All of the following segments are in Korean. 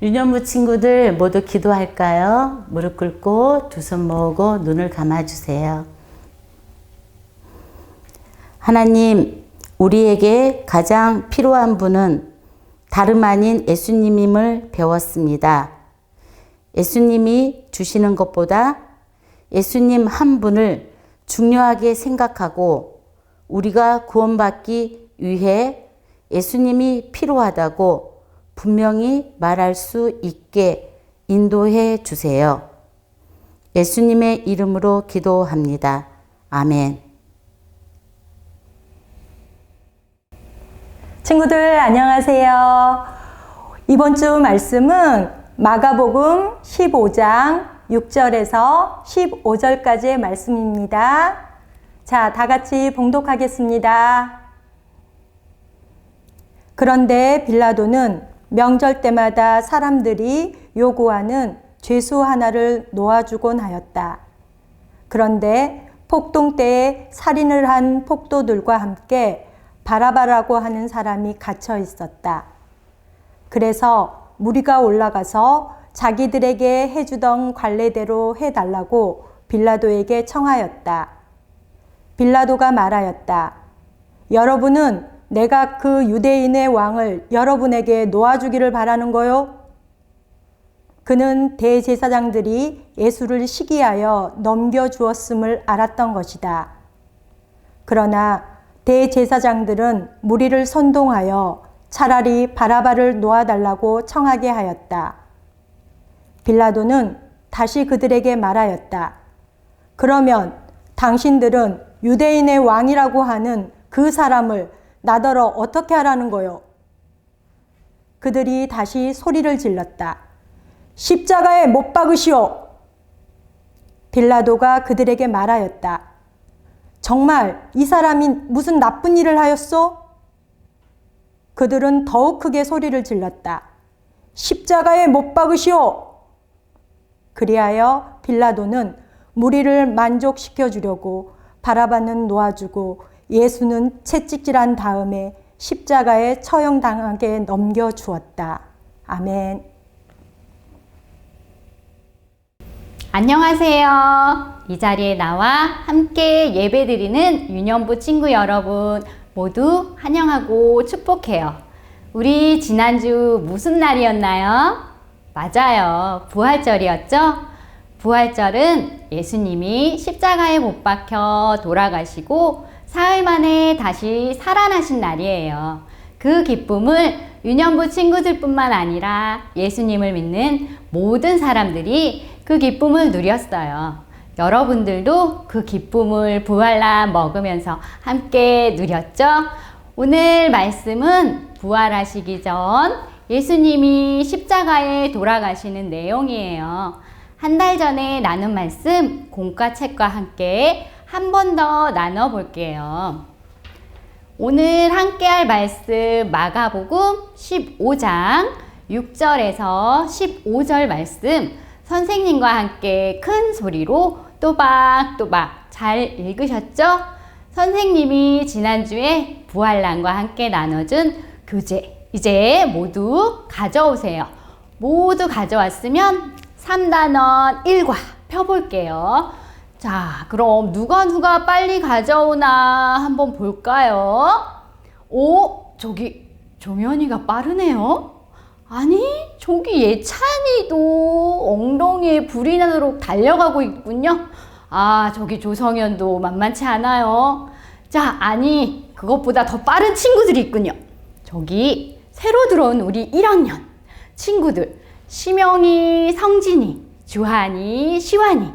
유년부 친구들 모두 기도할까요? 무릎 꿇고 두 손 모으고 눈을 감아주세요. 하나님, 우리에게 가장 필요한 분은 다름 아닌 예수님임을 배웠습니다. 예수님이 주시는 것보다 예수님 한 분을 중요하게 생각하고 우리가 구원받기 위해 예수님이 필요하다고 분명히 말할 수 있게 인도해 주세요. 예수님의 이름으로 기도합니다. 아멘. 친구들 안녕하세요. 이번 주 말씀은 마가복음 15장 6절에서 15절까지의 말씀입니다. 자, 다 같이 봉독하겠습니다. 그런데 빌라도는 명절 때마다 사람들이 요구하는 죄수 하나를 놓아주곤 하였다. 그런데 폭동 때에 살인을 한 폭도들과 함께 바라바라고 하는 사람이 갇혀 있었다. 그래서 무리가 올라가서 자기들에게 해주던 관례대로 해달라고 빌라도에게 청하였다. 빌라도가 말하였다. 여러분은 내가 그 유대인의 왕을 여러분에게 놓아주기를 바라는 거요? 그는 대제사장들이 예수를 시기하여 넘겨주었음을 알았던 것이다. 그러나 대제사장들은 무리를 선동하여 차라리 바라바를 놓아달라고 청하게 하였다. 빌라도는 다시 그들에게 말하였다. 그러면 당신들은 유대인의 왕이라고 하는 그 사람을 나더러 어떻게 하라는 거요? 그들이 다시 소리를 질렀다. 십자가에 못 박으시오. 빌라도가 그들에게 말하였다. 정말 이 사람이 무슨 나쁜 일을 하였소? 그들은 더욱 크게 소리를 질렀다. 십자가에 못 박으시오. 그리하여 빌라도는 무리를 만족시켜 주려고 바라바는 놓아주고 예수는 채찍질한 다음에 십자가에 처형당하게 넘겨주었다. 아멘. 안녕하세요. 이 자리에 나와 함께 예배드리는 유년부 친구 여러분 모두 환영하고 축복해요. 우리 지난주 무슨 날이었나요? 맞아요. 부활절이었죠? 부활절은 예수님이 십자가에 못 박혀 돌아가시고 사흘 만에 다시 살아나신 날이에요. 그 기쁨을 유년부 친구들뿐만 아니라 예수님을 믿는 모든 사람들이 그 기쁨을 누렸어요. 여러분들도 그 기쁨을 부활날 먹으면서 함께 누렸죠? 오늘 말씀은 부활하시기 전 예수님이 십자가에 돌아가시는 내용이에요. 한 달 전에 나눈 말씀 공과책과 함께 한 번 더 나눠볼게요. 오늘 함께 할 말씀 마가복음 15장 6절에서 15절 말씀 선생님과 함께 큰 소리로 또박또박 잘 읽으셨죠? 선생님이 지난주에 부활란과 함께 나눠준 교재 이제 모두 가져오세요. 모두 가져왔으면 3단원 1과 펴볼게요. 자, 그럼 누가 빨리 가져오나 한번 볼까요? 오, 저기 종현이가 빠르네요. 아니, 저기 예찬이도 엉덩이에 불이 나도록 달려가고 있군요. 아, 저기 조성현도 만만치 않아요. 자, 아니, 그것보다 더 빠른 친구들이 있군요. 저기 새로 들어온 우리 1학년 친구들 시명이, 성진이, 주한이, 시완이,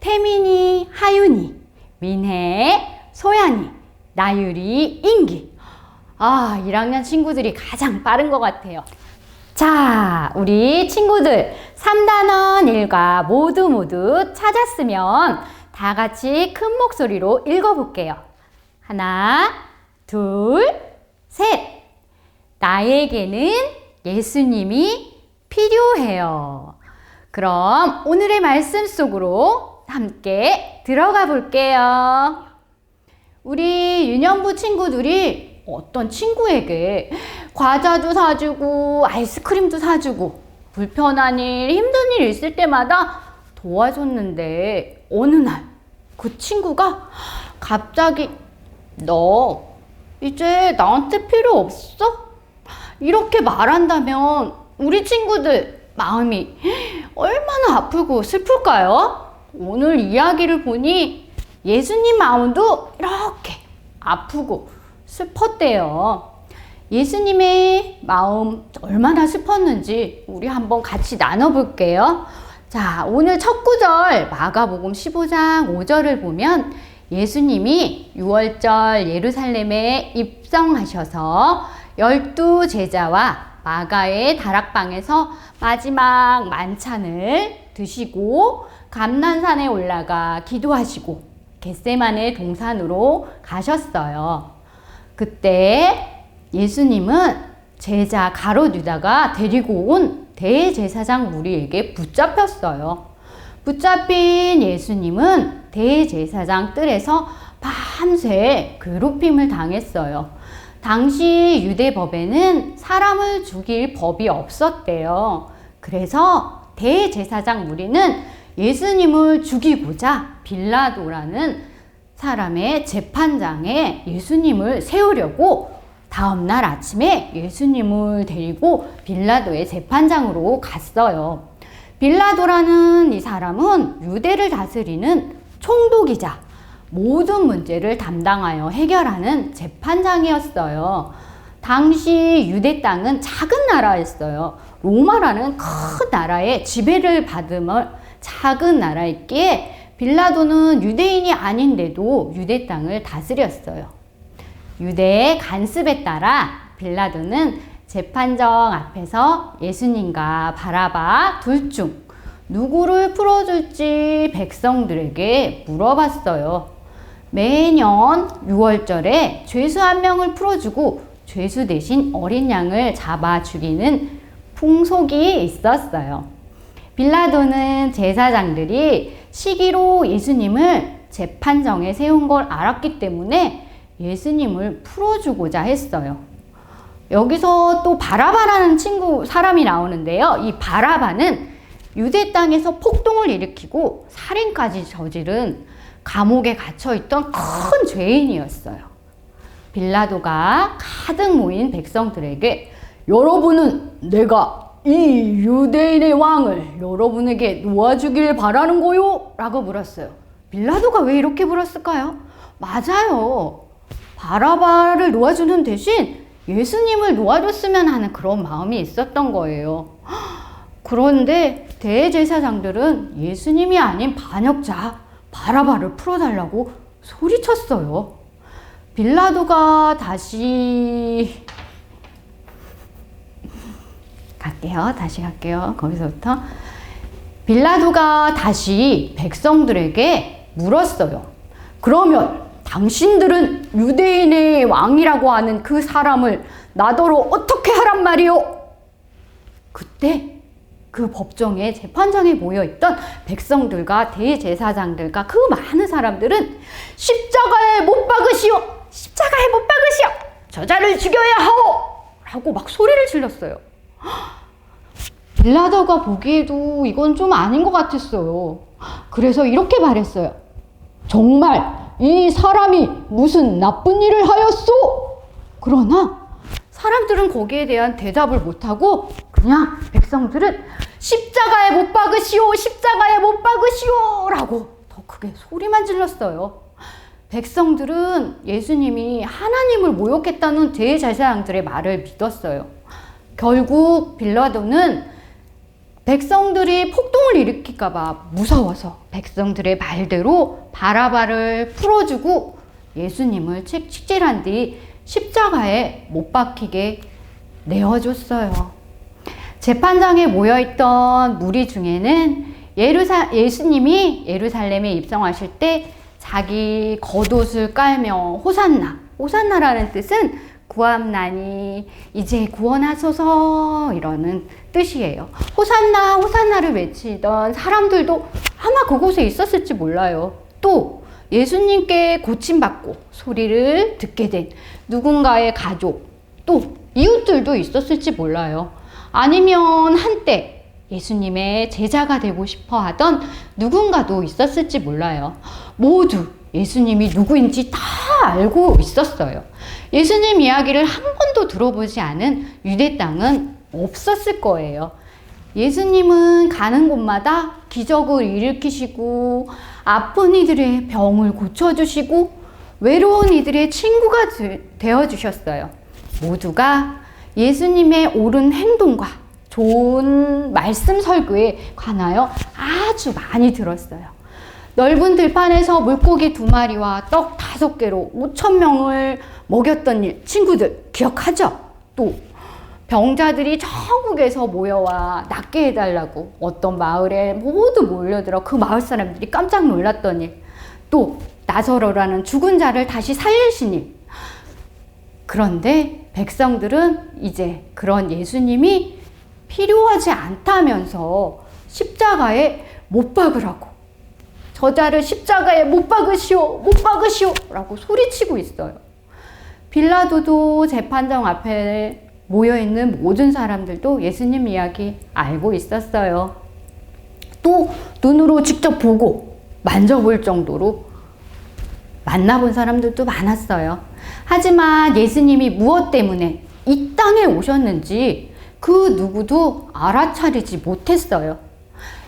태민이, 하윤이, 민혜, 소연이, 나유리, 인기. 아, 1학년 친구들이 가장 빠른 것 같아요. 자, 우리 친구들 3단원 1과 모두 찾았으면 다 같이 큰 목소리로 읽어볼게요. 하나, 둘, 셋. 나에게는 예수님이 필요해요. 그럼 오늘의 말씀 속으로 함께 들어가 볼게요. 우리 유년부 친구들이 어떤 친구에게 과자도 사주고 아이스크림도 사주고 불편한 일, 힘든 일 있을 때마다 도와줬는데 어느 날 그 친구가 갑자기 너 이제 나한테 필요 없어? 이렇게 말한다면 우리 친구들 마음이 얼마나 아프고 슬플까요? 오늘 이야기를 보니 예수님 마음도 이렇게 아프고 슬펐대요. 예수님의 마음 얼마나 슬펐는지 우리 한번 같이 나눠볼게요. 자, 오늘 첫 구절 마가복음 15장 5절을 보면 예수님이 6월절 예루살렘에 입성하셔서 12 제자와 마가의 다락방에서 마지막 만찬을 드시고 감난산에 올라가 기도하시고 겟세마네 동산으로 가셨어요. 그때 예수님은 제자 가롯 유다가 데리고 온 대제사장 무리에게 붙잡혔어요. 붙잡힌 예수님은 대제사장 뜰에서 밤새 괴롭힘을 당했어요. 당시 유대법에는 사람을 죽일 법이 없었대요. 그래서 대제사장 무리는 예수님을 죽이고자 빌라도라는 사람의 재판장에 예수님을 세우려고 다음날 아침에 예수님을 데리고 빌라도의 재판장으로 갔어요. 빌라도라는 이 사람은 유대를 다스리는 총독이자 모든 문제를 담당하여 해결하는 재판장이었어요. 당시 유대 땅은 작은 나라였어요. 로마라는 큰 나라의 지배를 받음을 작은 나라였기에 빌라도는 유대인이 아닌데도 유대 땅을 다스렸어요. 유대의 간습에 따라 빌라도는 재판정 앞에서 예수님과 바라바 둘 중 누구를 풀어줄지 백성들에게 물어봤어요. 매년 6월절에 죄수 한 명을 풀어주고 죄수 대신 어린 양을 잡아 죽이는 풍속이 있었어요. 빌라도는 제사장들이 시기로 예수님을 재판정에 세운 걸 알았기 때문에 예수님을 풀어주고자 했어요. 여기서 또 바라바라는 사람이 나오는데요. 이 바라바는 유대 땅에서 폭동을 일으키고 살인까지 저지른 감옥에 갇혀있던 큰 죄인이었어요. 빌라도가 가득 모인 백성들에게 여러분은 내가 이 유대인의 왕을 여러분에게 놓아주길 바라는 거요? 라고 물었어요. 빌라도가 왜 이렇게 물었을까요? 맞아요. 바라바를 놓아주는 대신 예수님을 놓아줬으면 하는 그런 마음이 있었던 거예요. 그런데 대제사장들은 예수님이 아닌 반역자 바라바를 풀어달라고 소리쳤어요. 빌라도가 다시 갈게요. 거기서부터 빌라도가 다시 백성들에게 물었어요. 그러면 당신들은 유대인의 왕이라고 하는 그 사람을 나더러 어떻게 하란 말이오? 그때 그 법정에 재판장에 모여있던 백성들과 대제사장들과 그 많은 사람들은 십자가에 못 박으시오! 십자가에 못 박으시오! 저자를 죽여야 하오! 라고 막 소리를 질렀어요. 빌라도가 보기에도 이건 좀 아닌 것 같았어요. 그래서 이렇게 말했어요. 정말 이 사람이 무슨 나쁜 일을 하였소? 그러나 사람들은 거기에 대한 대답을 못하고 그냥 백성들은 십자가에 못 박으시오! 십자가에 못 박으시오! 라고 더 크게 소리만 질렀어요. 백성들은 예수님이 하나님을 모욕했다는 대제사장들의 말을 믿었어요. 결국 빌라도는 백성들이 폭동을 일으킬까봐 무서워서 백성들의 말대로 바라바를 풀어주고 예수님을 채찍질한 뒤 십자가에 못 박히게 내어줬어요. 재판장에 모여있던 무리 중에는 예수님이 예루살렘에 입성하실 때 자기 겉옷을 깔며 호산나라는 뜻은 구함나니 이제 구원하소서 이러는 뜻이에요. 호산나 호산나를 외치던 사람들도 아마 그곳에 있었을지 몰라요. 또 예수님께 고침받고 소리를 듣게 된 누군가의 가족 또 이웃들도 있었을지 몰라요. 아니면 한때 예수님의 제자가 되고 싶어 하던 누군가도 있었을지 몰라요. 모두 예수님이 누구인지 다 알고 있었어요. 예수님 이야기를 한 번도 들어보지 않은 유대 땅은 없었을 거예요. 예수님은 가는 곳마다 기적을 일으키시고 아픈 이들의 병을 고쳐주시고 외로운 이들의 친구가 되어주셨어요. 모두가 예수님의 옳은 행동과 좋은 말씀 설교에 관하여 아주 많이 들었어요. 넓은 들판에서 물고기 2마리와 떡 5개로 5,000명을 먹였던 일 친구들 기억하죠? 또 병자들이 천국에서 모여와 낫게 해달라고 어떤 마을에 모두 몰려들어 그 마을 사람들이 깜짝 놀랐던 일, 또 나사로라는 죽은 자를 다시 살리신 일. 그런데 백성들은 이제 그런 예수님이 필요하지 않다면서 십자가에 못 박으라고, 저자를 십자가에 못 박으시오, 못 박으시오 라고 소리치고 있어요. 빌라도도 재판정 앞에 모여있는 모든 사람들도 예수님 이야기 알고 있었어요. 또 눈으로 직접 보고 만져볼 정도로 만나본 사람들도 많았어요. 하지만 예수님이 무엇 때문에 이 땅에 오셨는지 그 누구도 알아차리지 못했어요.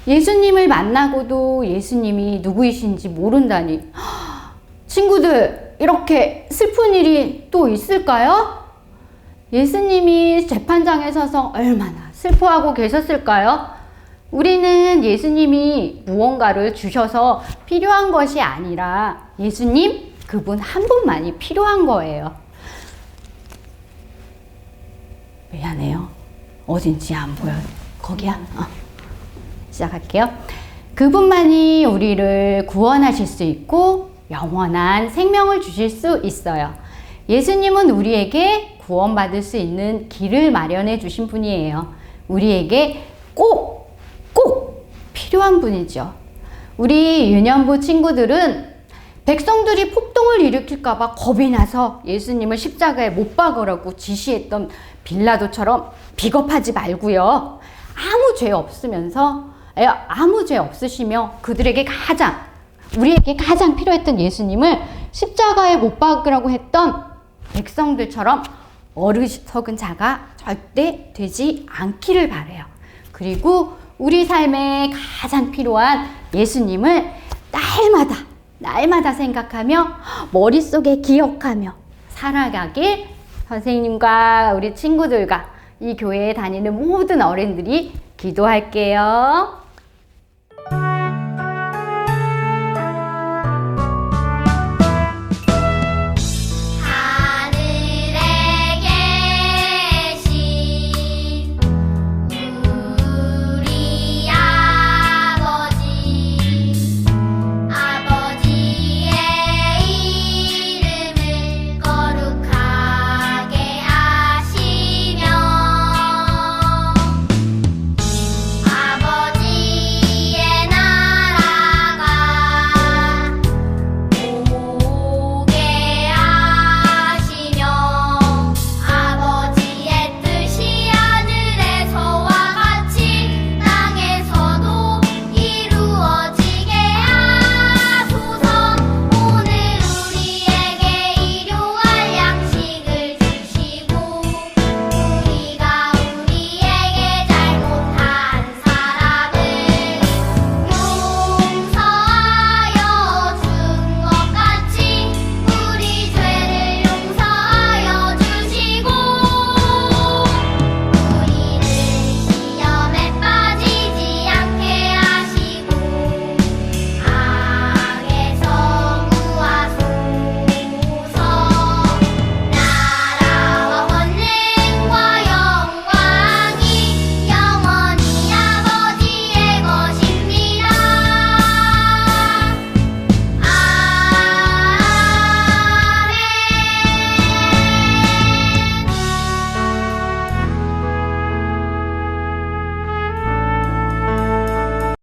예수님을 만나고도 예수님이 누구이신지 모른다니. 친구들, 이렇게 슬픈 일이 또 있을까요? 예수님이 재판장에 서서 얼마나 슬퍼하고 계셨을까요? 우리는 예수님이 무언가를 주셔서 필요한 것이 아니라 예수님, 그분 한 분만이 필요한 거예요. 미안해요. 어딘지 안 보여요. 거기야? 시작할게요. 그분만이 우리를 구원하실 수 있고 영원한 생명을 주실 수 있어요. 예수님은 우리에게 구원받을 수 있는 길을 마련해 주신 분이에요. 우리에게 꼭 필요한 분이죠. 우리 유년부 친구들은 백성들이 폭동을 일으킬까봐 겁이 나서 예수님을 십자가에 못 박으라고 지시했던 빌라도처럼 비겁하지 말고요. 아무 죄 없으시며 우리에게 가장 필요했던 예수님을 십자가에 못 박으라고 했던 백성들처럼 어리석은 자가 절대 되지 않기를 바라요. 그리고 우리 삶에 가장 필요한 예수님을 날마다 생각하며 머릿속에 기억하며 살아가길 선생님과 우리 친구들과 이 교회에 다니는 모든 어른들이 기도할게요.